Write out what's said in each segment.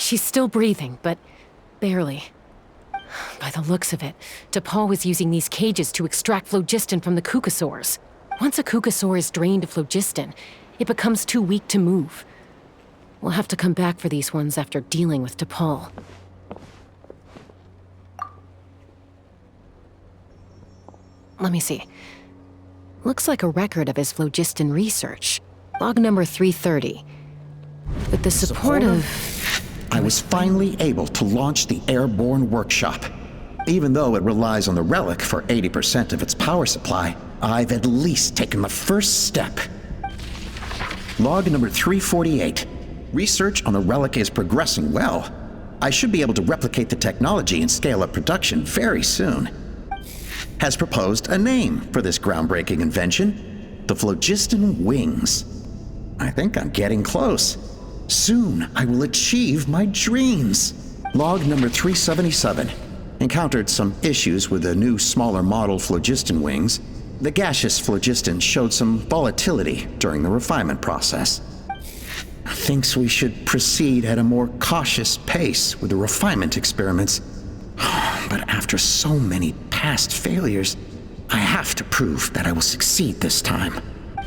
She's still breathing, but barely. By the looks of it, DePaul was using these cages to extract phlogiston from the Kukasaurs. Once a Kukasaur is drained of phlogiston, it becomes too weak to move. We'll have to come back for these ones after dealing with DePaul. Let me see. Looks like a record of his phlogiston research. Log number 330. With the support of... I was finally able to launch the airborne workshop. Even though it relies on the relic for 80% of its power supply, I've at least taken the first step. Log number 348. Research on the relic is progressing well. I should be able to replicate the technology and scale up production very soon. Has proposed a name for this groundbreaking invention: the phlogiston wings. I think I'm getting close. Soon I will achieve my dreams. Log number 377. Encountered some issues with the new smaller model phlogiston wings. The gaseous phlogiston showed some volatility during the refinement process. Thinks we should proceed at a more cautious pace with the refinement experiments. But after so many past failures, I have to prove that I will succeed this time.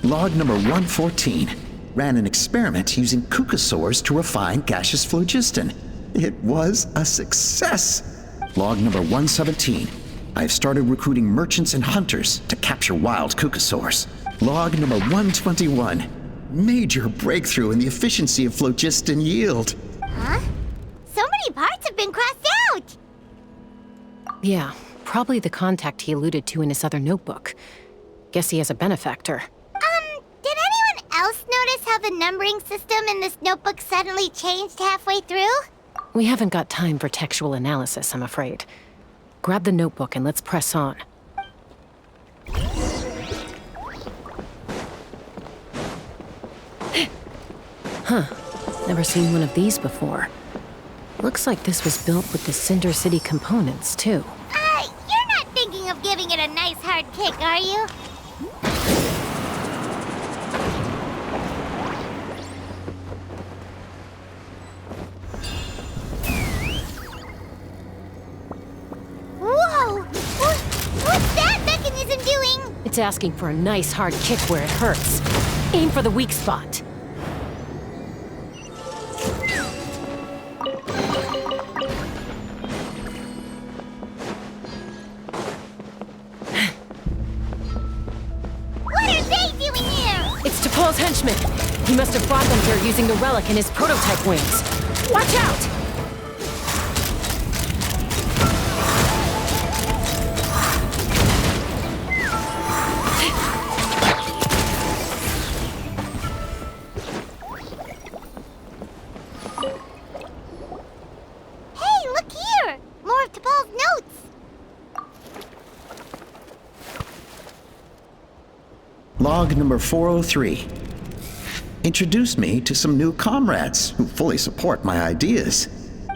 Log number 114. Ran an experiment using Kukasaurs to refine gaseous phlogiston. It was a success. Log number 117. I've started recruiting merchants and hunters to capture wild Kukasaurs. Log number 121. Major breakthrough in the efficiency of phlogiston yield. Huh? So many parts have been crossed out! Yeah, probably the contact he alluded to in his other notebook. Guess he has a benefactor. Did anyone else notice how the numbering system in this notebook suddenly changed halfway through? We haven't got time for textual analysis, I'm afraid. Grab the notebook and let's press on. Huh. Never seen one of these before. Looks like this was built with the Cinder City components, too. You're not thinking of giving it a nice hard kick, are you? Whoa! What's that mechanism doing? It's asking for a nice hard kick where it hurts. Aim for the weak spot. Paul's henchman. He must have brought them here using the relic in his prototype wings. Watch out! Hey, look here! More of Paul's notes! Log number 403. Introduced me to some new comrades who fully support my ideas.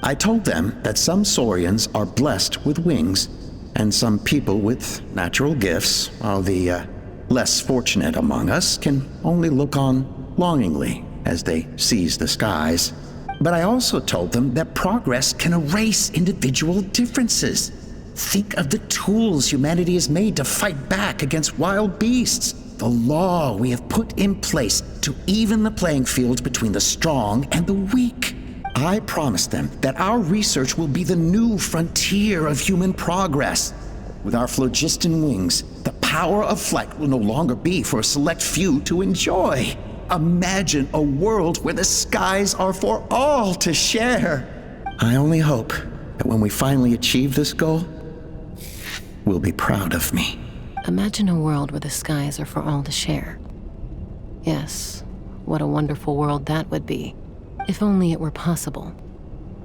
I told them that some Saurians are blessed with wings, and some people with natural gifts, while the less fortunate among us can only look on longingly as they seize the skies. But I also told them that progress can erase individual differences. Think of the tools humanity has made to fight back against wild beasts. The law we have put in place to even the playing field between the strong and the weak. I promised them that our research will be the new frontier of human progress. With our phlogiston wings, the power of flight will no longer be for a select few to enjoy. Imagine a world where the skies are for all to share. I only hope that when we finally achieve this goal, we'll be proud of me. Imagine a world where the skies are for all to share. Yes, what a wonderful world that would be. If only it were possible.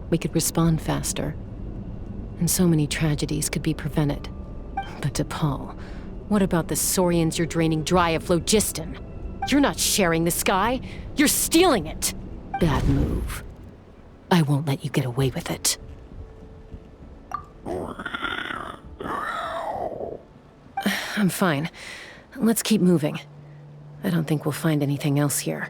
We could respond faster, and so many tragedies could be prevented. But DePaul, what about the Saurians you're draining dry of phlogiston? You're not sharing the sky, you're stealing it! Bad move. I won't let you get away with it. I'm fine. Let's keep moving. I don't think we'll find anything else here.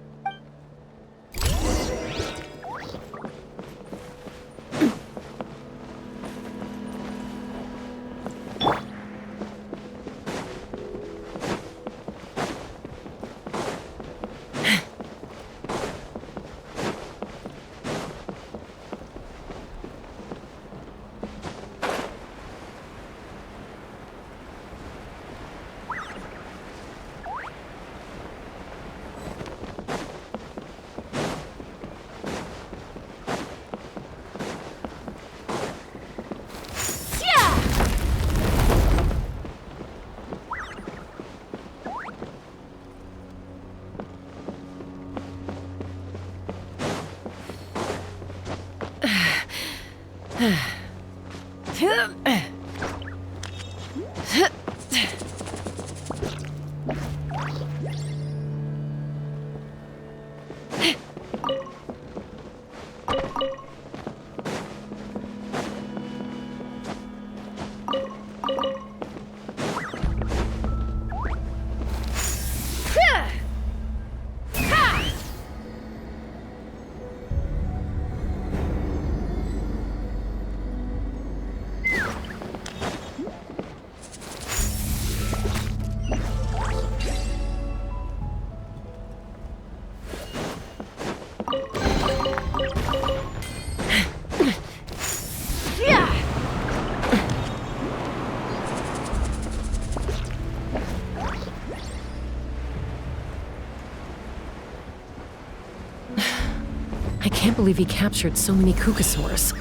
I can't believe he captured so many Kukasaurs.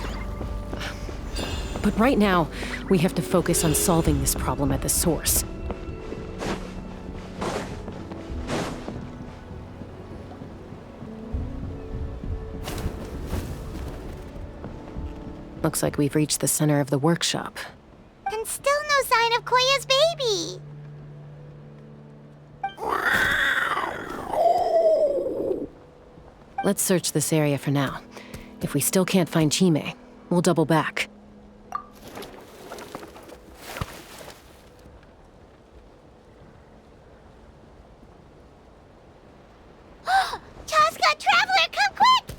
But right now, we have to focus on solving this problem at the source. Looks like we've reached the center of the workshop. And still no sign of Koya's baby. Let's search this area for now. If we still can't find Chime, we'll double back. Chaska, Traveler, come quick!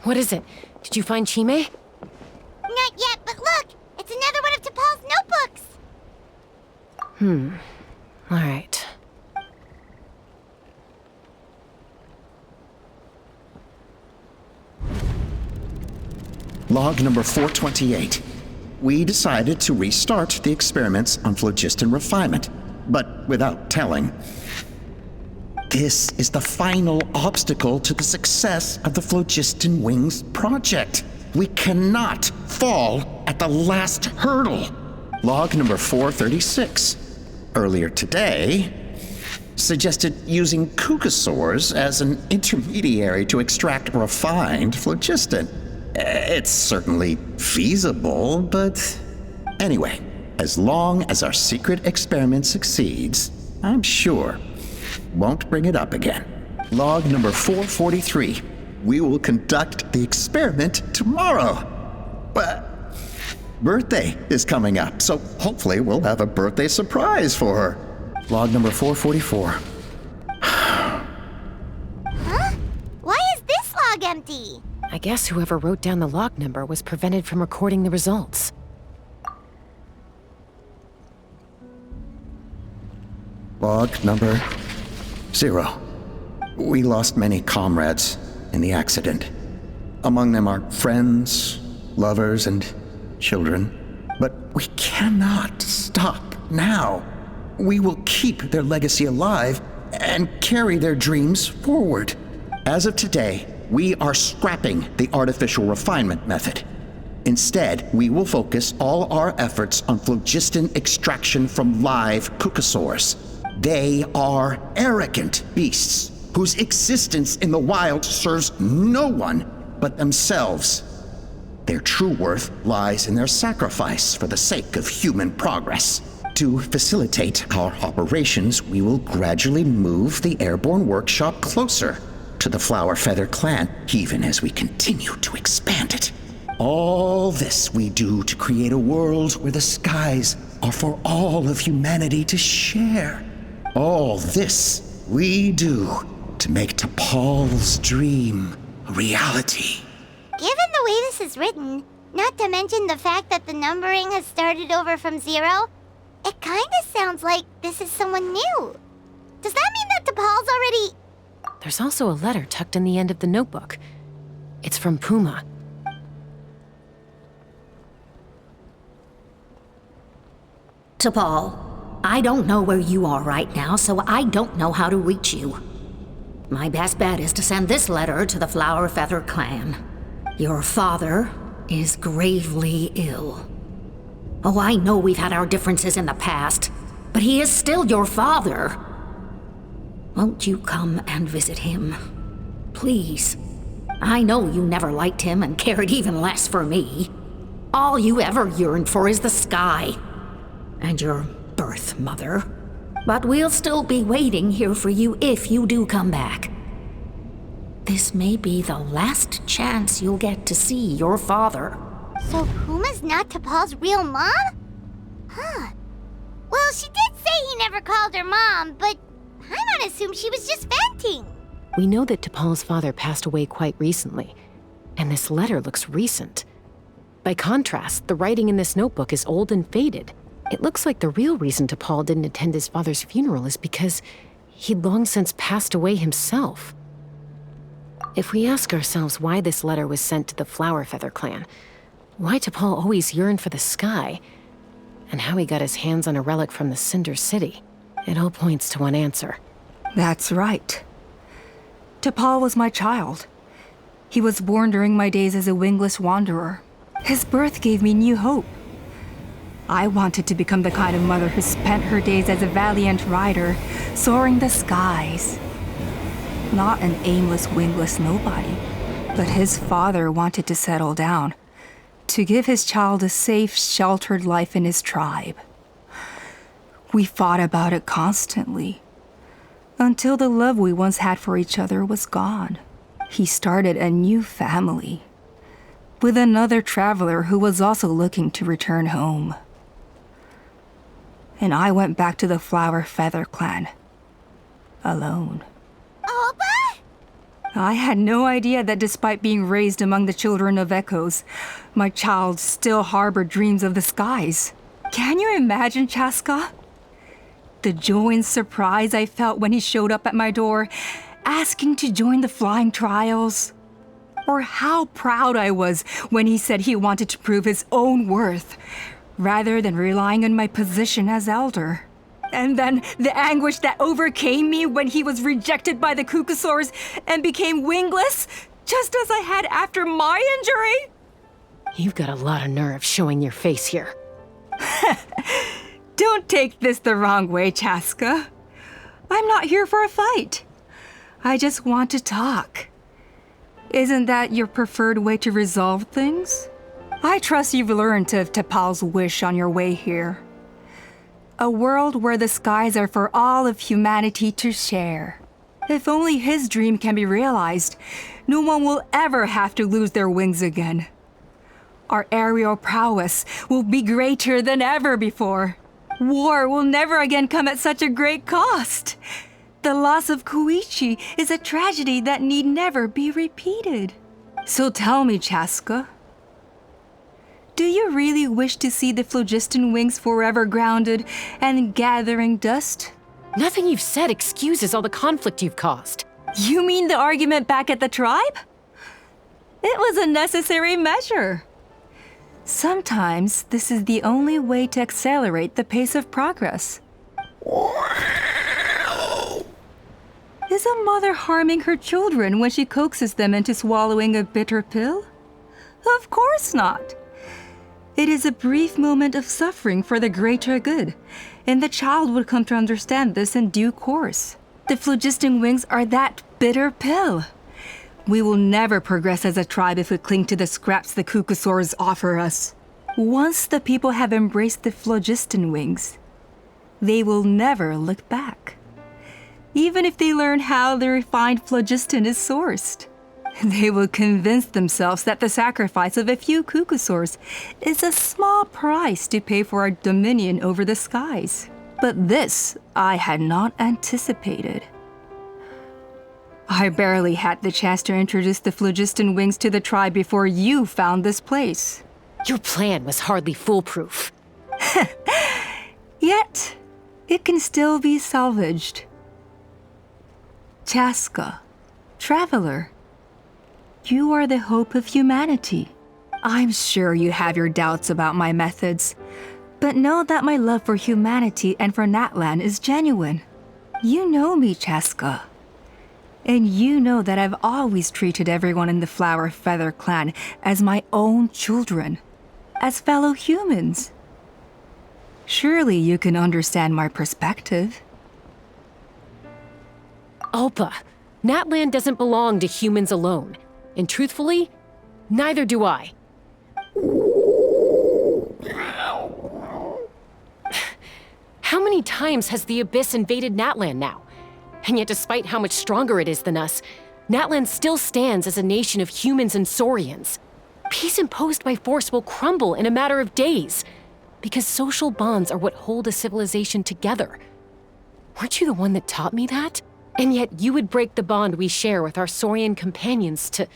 What is it? Did you find Chime? Not yet, but look! It's another one of T'Pol's notebooks! All right. Log number 428. We decided to restart the experiments on phlogiston refinement, but without telling. This is the final obstacle to the success of the Phlogiston Wings project. We cannot fall at the last hurdle. Log number 436. Earlier today, suggested using Kukasaurs as an intermediary to extract refined phlogiston. It's certainly feasible, but anyway, as long as our secret experiment succeeds, I'm sure won't bring it up again. Log number 443. We will conduct the experiment tomorrow. But birthday is coming up, so hopefully we'll have a birthday surprise for her. Log number 444. Huh? Why is this log empty? I guess whoever wrote down the log number was prevented from recording the results. Log number 0. We lost many comrades in the accident. Among them are friends, lovers, and children. But we cannot stop now. We will keep their legacy alive and carry their dreams forward. As of today, we are scrapping the artificial refinement method. Instead, we will focus all our efforts on phlogiston extraction from live Kukasaurs. They are arrogant beasts whose existence in the wild serves no one but themselves. Their true worth lies in their sacrifice for the sake of human progress. To facilitate our operations, we will gradually move the airborne workshop closer to the Flower Feather clan, even as we continue to expand it. All this we do to create a world where the skies are for all of humanity to share. All this we do to make T'Pol's dream a reality. Given the way this is written, not to mention the fact that the numbering has started over from 0, it kinda sounds like this is someone new. Does that mean that T'Pol's already... There's also a letter tucked in the end of the notebook. It's from Puma. T'Pol, I don't know where you are right now, so I don't know how to reach you. My best bet is to send this letter to the Flower Feather clan. Your father is gravely ill. Oh, I know we've had our differences in the past, but he is still your father. Won't you come and visit him? Please. I know you never liked him and cared even less for me. All you ever yearned for is the sky. and your birth mother. But we'll still be waiting here for you if you do come back. This may be the last chance you'll get to see your father. So Puma's not T'Pol's real mom? Huh. Well, she did say he never called her mom, but I'm gonna assume she was just venting. We know that T'Pol's father passed away quite recently, and this letter looks recent. By contrast, the writing in this notebook is old and faded. It looks like the real reason T'Pol didn't attend his father's funeral is because he'd long since passed away himself. If we ask ourselves why this letter was sent to the Flower Feather clan, why T'Pol always yearned for the sky, and how he got his hands on a relic from the Cinder City, it all points to one answer. That's right. T'Pol was my child. He was born during my days as a wingless wanderer. His birth gave me new hope. I wanted to become the kind of mother who spent her days as a valiant rider, soaring the skies. Not an aimless, wingless nobody. But his father wanted to settle down, to give his child a safe, sheltered life in his tribe. We fought about it constantly, until the love we once had for each other was gone. He started a new family, with another traveler who was also looking to return home. And I went back to the Flower Feather clan, alone. Opa? I had no idea that despite being raised among the children of echoes, my child still harbored dreams of the skies. Can you imagine, Chaska? The joy and surprise I felt when he showed up at my door, asking to join the flying trials. Or how proud I was when he said he wanted to prove his own worth, rather than relying on my position as elder. And then the anguish that overcame me when he was rejected by the Kukusaurs and became wingless, just as I had after my injury. You've got a lot of nerve showing your face here. Don't take this the wrong way, Chaska. I'm not here for a fight. I just want to talk. Isn't that your preferred way to resolve things? I trust you've learned of T'Pol's wish on your way here. A world where the skies are for all of humanity to share. If only his dream can be realized, no one will ever have to lose their wings again. Our aerial prowess will be greater than ever before. War will never again come at such a great cost. The loss of Koichi is a tragedy that need never be repeated. So tell me, Chaska, do you really wish to see the phlogiston wings forever grounded and gathering dust? Nothing you've said excuses all the conflict you've caused. You mean the argument back at the tribe? It was a necessary measure. Sometimes this is the only way to accelerate the pace of progress. Is a mother harming her children when she coaxes them into swallowing a bitter pill? Of course not. It is a brief moment of suffering for the greater good, and the child would come to understand this in due course. The phlogiston wings are that bitter pill. We will never progress as a tribe if we cling to the scraps the Kukusaurs offer us. Once the people have embraced the phlogiston wings, they will never look back. Even if they learn how the refined phlogiston is sourced, they will convince themselves that the sacrifice of a few Kukusaurs is a small price to pay for our dominion over the skies. But this I had not anticipated. I barely had the chance to introduce the phlogiston wings to the tribe before you found this place. Your plan was hardly foolproof. Yet, it can still be salvaged. Chaska, traveler, you are the hope of humanity. I'm sure you have your doubts about my methods, but know that my love for humanity and for Natlan is genuine. You know me, Chaska. And you know that I've always treated everyone in the Flower Feather clan as my own children, as fellow humans. Surely you can understand my perspective. Alpa, Natlan doesn't belong to humans alone. And truthfully, neither do I. many times has the Abyss invaded Natlan now? And yet despite how much stronger it is than us, Natlan still stands as a nation of humans and Saurians. Peace imposed by force will crumble in a matter of days, because social bonds are what hold a civilization together. Weren't you the one that taught me that? And yet you would break the bond we share with our Saurian companions to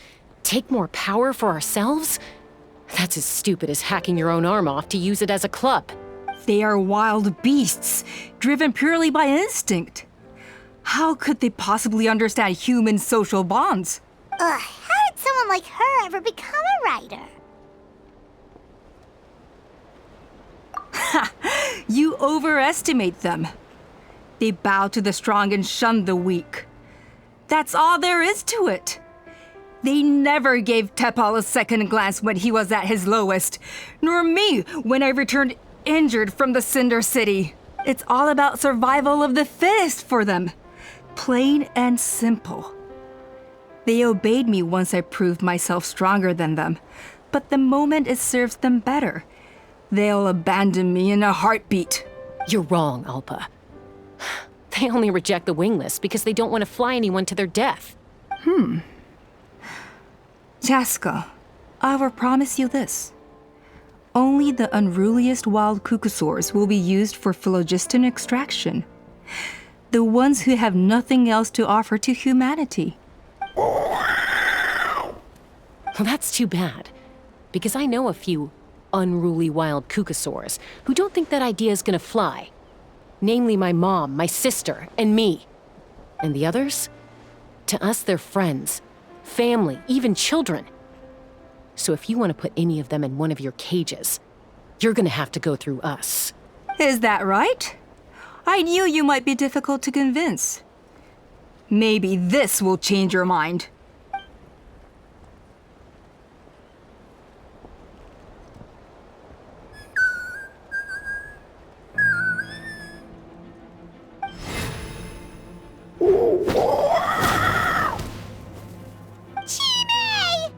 take more power for ourselves? That's as stupid as hacking your own arm off to use it as a club. They are wild beasts, driven purely by instinct. How could they possibly understand human social bonds? Ugh, how did someone like her ever become a writer? You overestimate them. They bow to the strong and shun the weak. That's all there is to it. They never gave Tepal a second glance when he was at his lowest, nor me when I returned injured from the Cinder City. It's all about survival of the fittest for them. Plain and simple. They obeyed me once I proved myself stronger than them, but the moment it serves them better, they'll abandon me in a heartbeat. You're wrong, Alpa. They only reject the wingless because they don't want to fly anyone to their death. Jaska, I will promise you this. Only the unruliest wild cucosaurs will be used for phlogiston extraction. The ones who have nothing else to offer to humanity. Well, that's too bad, because I know a few unruly wild cucosaurs who don't think that idea is gonna fly. Namely my mom, my sister, and me. And the others? To us, they're friends, family, even children. So if you want to put any of them in one of your cages, you're gonna have to go through us. Is that right? I knew you might be difficult to convince. Maybe this will change your mind. Chime!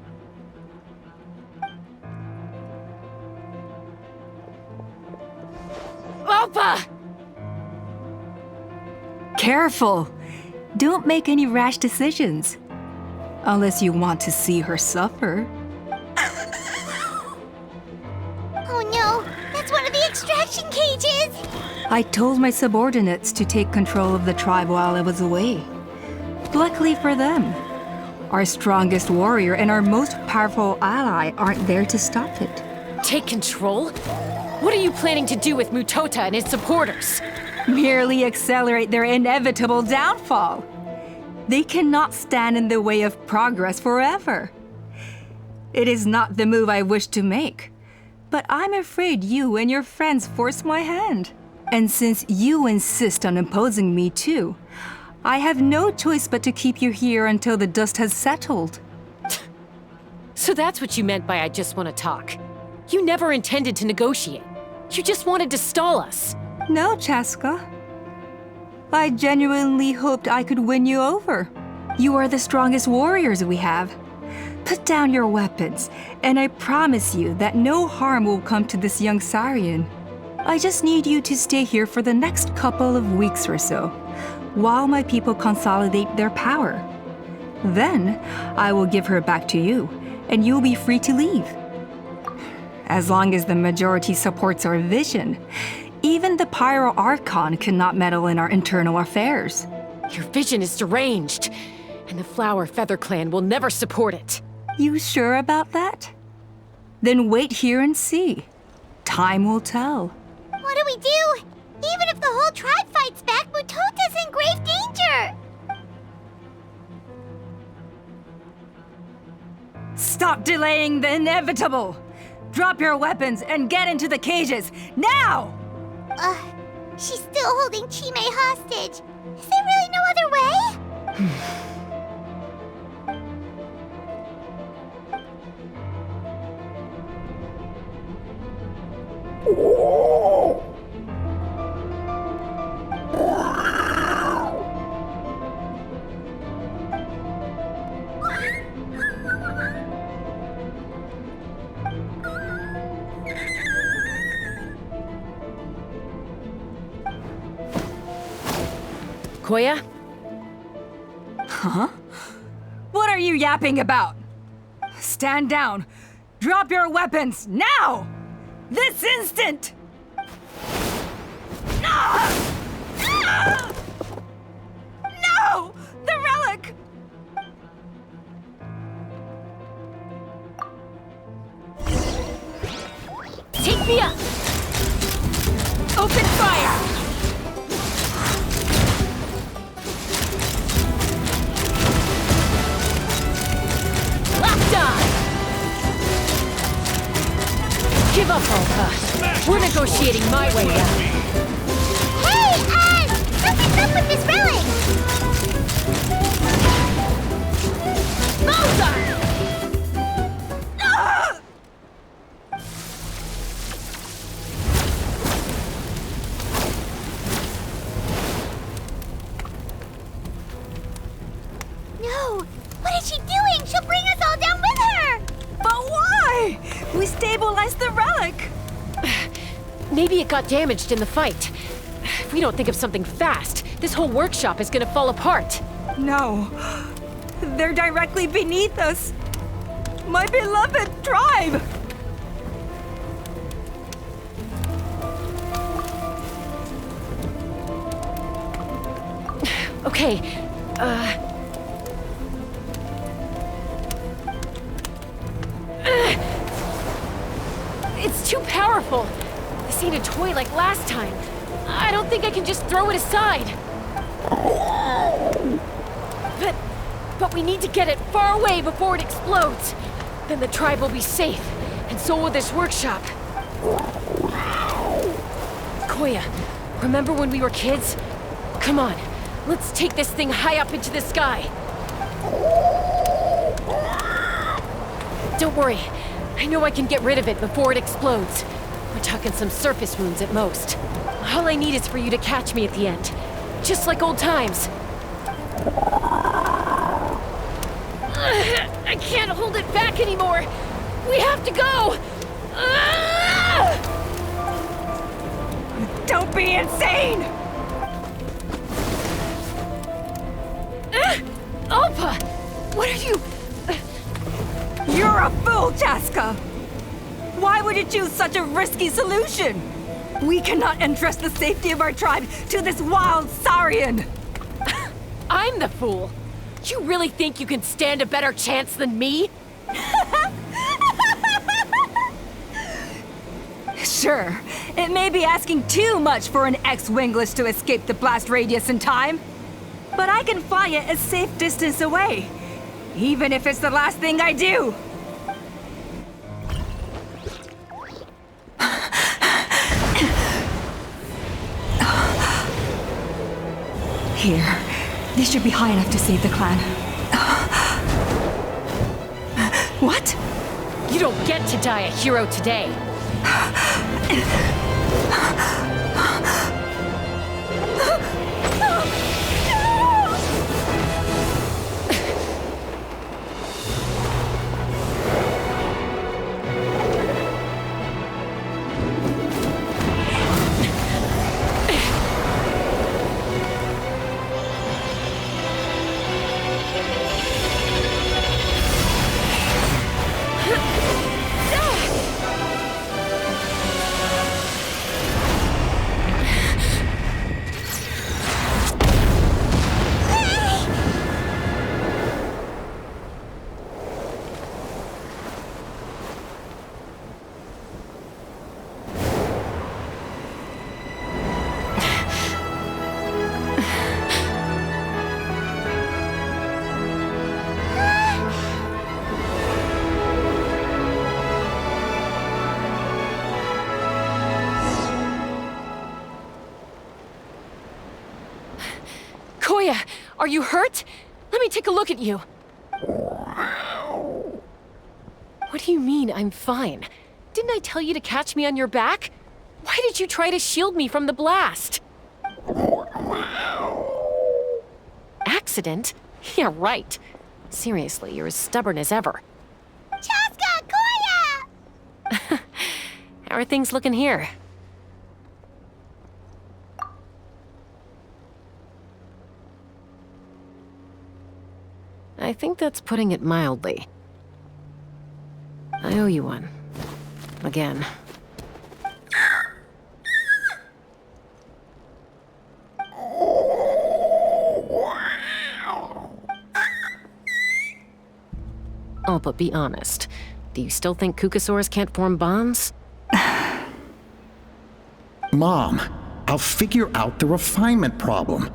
Alpa! Careful! Don't make any rash decisions. Unless you want to see her suffer. Oh no, that's one of the extraction cages! I told my subordinates to take control of the tribe while I was away. Luckily for them, our strongest warrior and our most powerful ally aren't there to stop it. Take control? What are you planning to do with Mutota and his supporters? Merely accelerate their inevitable downfall. They cannot stand in the way of progress forever. It is not the move I wish to make, but I'm afraid you and your friends force my hand. And since you insist on imposing me too, I have no choice but to keep you here until the dust has settled. So that's what you meant by I just want to talk. You never intended to negotiate. You just wanted to stall us. No, Chaska. I genuinely hoped I could win you over. You are the strongest warriors we have. Put down your weapons, and I promise you that no harm will come to this young Saurian. I just need you to stay here for the next couple of weeks or so, while my people consolidate their power. Then, I will give her back to you, and you'll be free to leave. As long as the majority supports our vision, even the Pyro Archon cannot meddle in our internal affairs. Your vision is deranged, and the Flower Feather Clan will never support it. You sure about that? Then wait here and see. Time will tell. What do we do? Even if the whole tribe fights back, Mutota's in grave danger! Stop delaying the inevitable! Drop your weapons and get into the cages, now! She's still holding Chime hostage. Is there really no other way? Koya? Huh? What are you yapping about? Stand down. Drop your weapons, now! This instant! Ah! Ah! No! The relic! Take me up! Open fire! Locked on! Give up, Alpha. We're negotiating my way out. Hey, something's up with this relic! Bullseye! Ah! No! What is she doing? She'll bring us all down with her! But why? We stabilized the relic! Maybe it got damaged in the fight. If we don't think of something fast, this whole workshop is gonna fall apart. No. They're directly beneath us. My beloved tribe! Okay, it's too powerful. This ain't a toy like last time. I don't think I can just throw it aside. But we need to get it far away before it explodes. Then the tribe will be safe, and so will this workshop. Koya, remember when we were kids? Come on, let's take this thing high up into the sky. Don't worry, I know I can get rid of it before it explodes. We're talking some surface wounds at most. All I need is for you to catch me at the end, just like old times. I can't hold it back anymore. We have to go. Don't be insane! Alpa, what are you? You're a fool, Chaska! Why would you choose such a risky solution? We cannot entrust the safety of our tribe to this wild Saurian! I'm the fool. You really think you can stand a better chance than me? Sure, it may be asking too much for an ex-wingless to escape the blast radius in time. But I can fly it a safe distance away, even if it's the last thing I do. Here, this should be high enough to save the clan. What? You don't get to die a hero today. Koya, are you hurt? Let me take a look at you. What do you mean, I'm fine? Didn't I tell you to catch me on your back? Why did you try to shield me from the blast? Accident? Yeah, right. Seriously, you're as stubborn as ever. Chaska! Koya! How are things looking here? I think that's putting it mildly. I owe you one. Again. Oh, but be honest. Do you still think Kukasaurs can't form bonds? Mom, I'll figure out the refinement problem.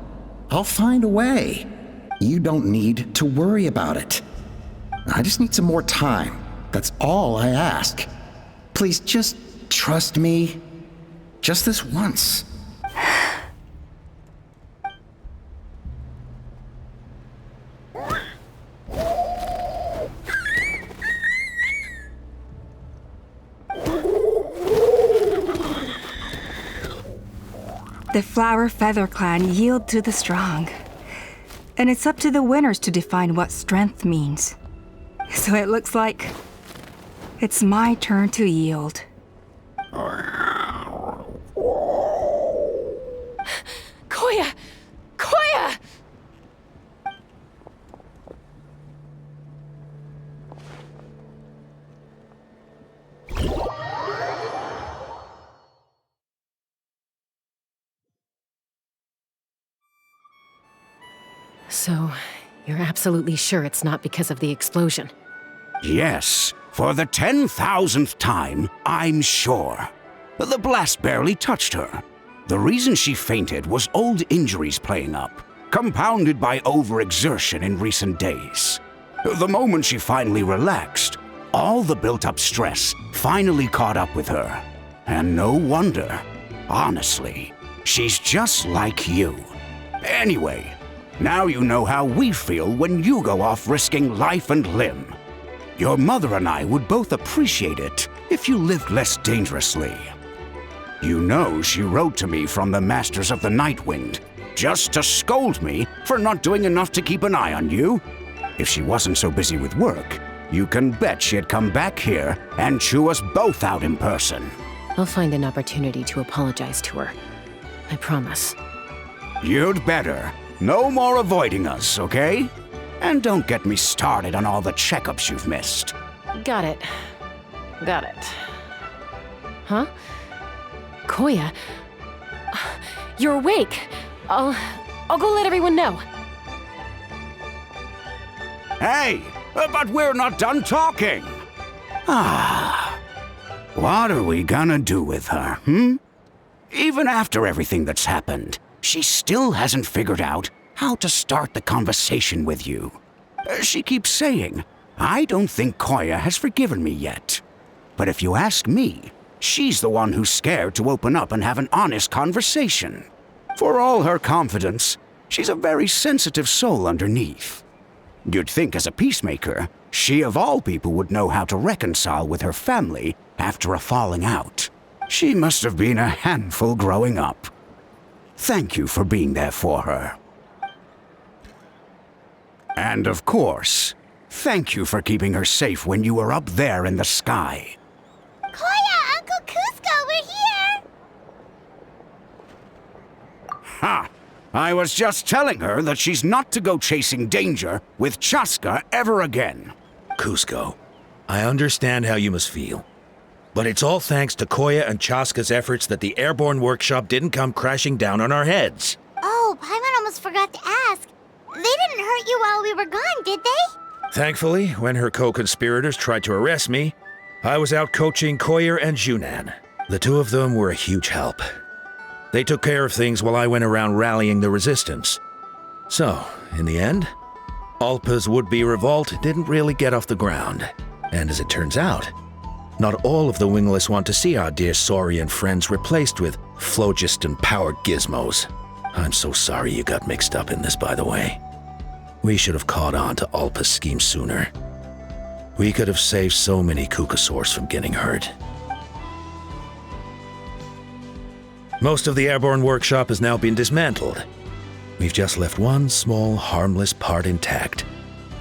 I'll find a way. You don't need to worry about it. I just need some more time. That's all I ask. Please just trust me. Just this once. The Flower Feather Clan yield to the strong. And it's up to the winners to define what strength means. So it looks like it's my turn to yield. Koya! Koya! So, you're absolutely sure it's not because of the explosion? Yes, for the 10,000th time, I'm sure. The blast barely touched her. The reason she fainted was old injuries playing up, compounded by overexertion in recent days. The moment she finally relaxed, all the built-up stress finally caught up with her. And no wonder. Honestly, she's just like you. Anyway, now you know how we feel when you go off risking life and limb. Your mother and I would both appreciate it if you lived less dangerously. You know she wrote to me from the Masters of the Nightwind, just to scold me for not doing enough to keep an eye on you. If she wasn't so busy with work, you can bet she'd come back here and chew us both out in person. I'll find an opportunity to apologize to her. I promise. You'd better. No more avoiding us, okay? And don't get me started on all the checkups you've missed. Got it. Got it. Huh? Koya? You're awake. I'll go let everyone know. Hey, but we're not done talking. What are we gonna do with her, Even after everything that's happened, she still hasn't figured out how to start the conversation with you. She keeps saying, I don't think Koya has forgiven me yet. But if you ask me, she's the one who's scared to open up and have an honest conversation. For all her confidence, she's a very sensitive soul underneath. You'd think as a peacemaker, she of all people would know how to reconcile with her family after a falling out. She must have been a handful growing up. Thank you for being there for her. And of course, thank you for keeping her safe when you were up there in the sky. Koya, Uncle Cusco, we're here! Ha! I was just telling her that she's not to go chasing danger with Chaska ever again. Cusco, I understand how you must feel. But it's all thanks to Koya and Chaska's efforts that the airborne workshop didn't come crashing down on our heads. Oh, Paimon almost forgot to ask. They didn't hurt you while we were gone, did they? Thankfully, when her co-conspirators tried to arrest me, I was out coaching Koya and Junan. The two of them were a huge help. They took care of things while I went around rallying the resistance. So, in the end, Alpa's would-be revolt didn't really get off the ground. And as it turns out, not all of the wingless want to see our dear Saurian friends replaced with phlogiston-powered gizmos. I'm so sorry you got mixed up in this, by the way. We should have caught on to Alpa's scheme sooner. We could have saved so many Kukasaurs from getting hurt. Most of the airborne workshop has now been dismantled. We've just left one small, harmless part intact,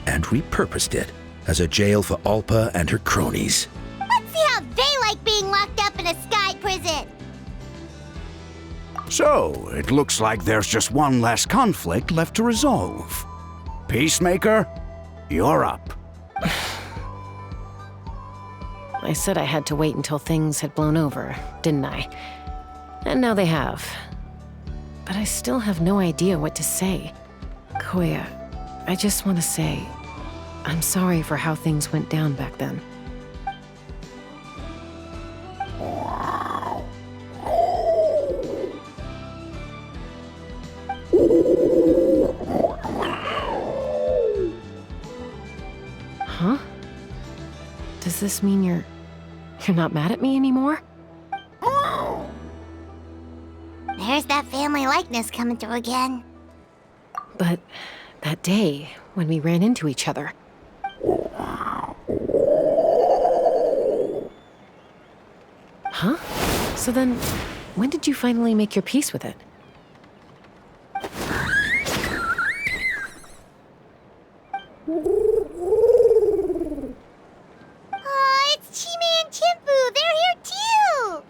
and repurposed it as a jail for Alpa and her cronies. Let's see how they like being locked up in a sky prison. So, it looks like there's just one last conflict left to resolve. Peacemaker, you're up. I said I had to wait until things had blown over, didn't I? And now they have. But I still have no idea what to say. Koya, I just want to say, I'm sorry for how things went down back then. Huh? Does this mean you're not mad at me anymore? There's that family likeness coming through again. But that day, when we ran into each other. Huh? So then, when did you finally make your peace with it? Oh, it's Chime and Chimpu! They're here too!